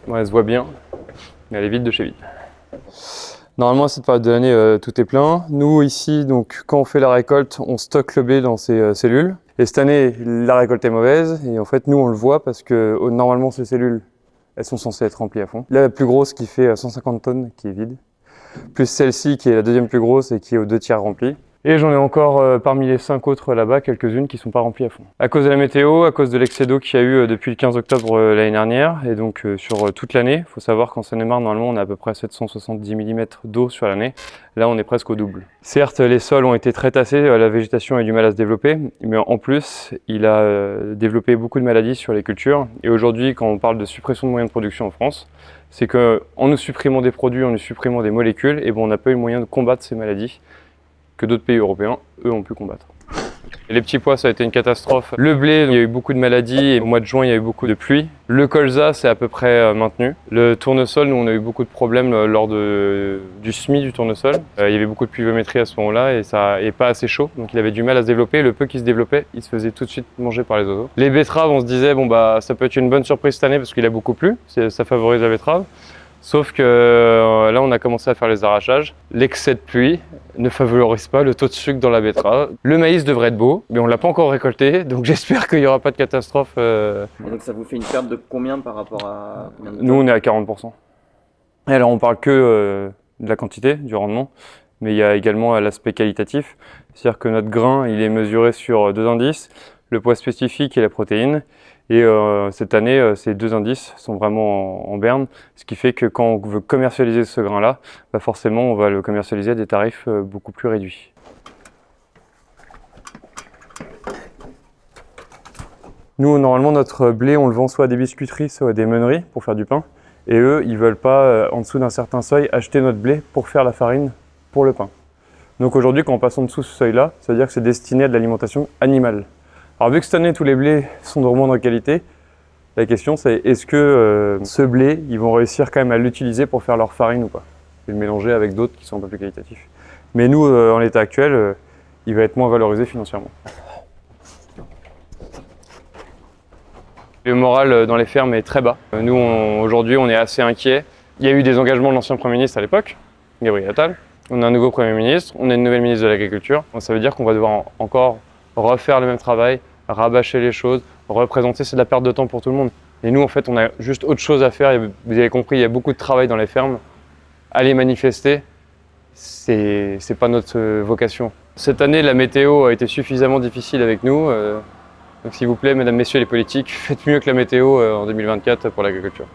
Ouais, elle se voit bien, mais elle est vide de chez vide. Normalement, à cette période de l'année, tout est plein. Nous, ici, donc, quand on fait la récolte, on stocke le blé dans ces cellules. Et cette année, la récolte est mauvaise. Et en fait, nous, on le voit parce que normalement, ces cellules, elles sont censées être remplies à fond. Là, la plus grosse qui fait 150 tonnes, qui est vide. Plus celle-ci, qui est la deuxième plus grosse et qui est aux 2/3 remplie. Et j'en ai encore parmi les 5 autres là-bas, quelques-unes qui ne sont pas remplies à fond. À cause de la météo, à cause de l'excès d'eau qu'il y a eu depuis le 15 octobre l'année dernière, et donc sur toute l'année, il faut savoir qu'en Seine-et-Marne, normalement, on a à peu près 770 mm d'eau sur l'année. Là, on est presque au double. Certes, les sols ont été très tassés, la végétation a du mal à se développer, mais en plus, il a développé beaucoup de maladies sur les cultures. Et aujourd'hui, quand on parle de suppression de moyens de production en France, c'est qu'en nous supprimant des produits, en nous supprimant des molécules, et on n'a pas eu moyen de combattre ces maladies que d'autres pays européens, eux, ont pu combattre. Et les petits pois, ça a été une catastrophe. Le blé, il y a eu beaucoup de maladies et au mois de juin, il y a eu beaucoup de pluie. Le colza, c'est à peu près maintenu. Le tournesol, nous, on a eu beaucoup de problèmes lors du semis du tournesol. Il y avait beaucoup de pluviométrie à ce moment-là et ça n'est pas assez chaud, donc il avait du mal à se développer. Le peu qui se développait, il se faisait tout de suite manger par les oiseaux. Les betteraves, on se disait, bon bah, ça peut être une bonne surprise cette année parce qu'il a beaucoup plu, ça favorise la betterave. Sauf que là, on a commencé à faire les arrachages. L'excès de pluie ne favorise pas le taux de sucre dans la betterave. Le maïs devrait être beau, mais on ne l'a pas encore récolté, donc j'espère qu'il n'y aura pas de catastrophe. Et donc ça vous fait une perte de combien par rapport à combien de Nous, on est à 40%. Et alors, on parle que de la quantité, du rendement, mais il y a également l'aspect qualitatif. C'est-à-dire que notre grain, il est mesuré sur 2 indices, le poids spécifique et la protéine. Et cette année, ces 2 indices sont vraiment en berne, ce qui fait que quand on veut commercialiser ce grain-là, bah forcément on va le commercialiser à des tarifs beaucoup plus réduits. Nous, normalement, notre blé, on le vend soit à des biscuiteries, soit à des meuneries pour faire du pain. Et eux, ils ne veulent pas, en dessous d'un certain seuil, acheter notre blé pour faire la farine pour le pain. Donc aujourd'hui, quand on passe en dessous de ce seuil-là, ça veut dire que c'est destiné à de l'alimentation animale. Alors vu que cette année tous les blés sont de moindre qualité, la question c'est est-ce que ce blé, ils vont réussir quand même à l'utiliser pour faire leur farine ou pas, et le mélanger avec d'autres qui sont un peu plus qualitatifs. Mais nous, en l'état actuel, il va être moins valorisé financièrement. Le moral dans les fermes est très bas. Nous, aujourd'hui, on est assez inquiets. Il y a eu des engagements de l'ancien Premier ministre à l'époque, Gabriel Attal. On a un nouveau Premier ministre, on a une nouvelle ministre de l'Agriculture. Ça veut dire qu'on va devoir encore refaire le même travail, rabâcher les choses, représenter, c'est de la perte de temps pour tout le monde. Et nous, en fait, on a juste autre chose à faire. Vous avez compris, il y a beaucoup de travail dans les fermes. Aller manifester, c'est pas notre vocation. Cette année, la météo a été suffisamment difficile avec nous. Donc s'il vous plaît, mesdames, messieurs les politiques, faites mieux que la météo en 2024 pour l'agriculture.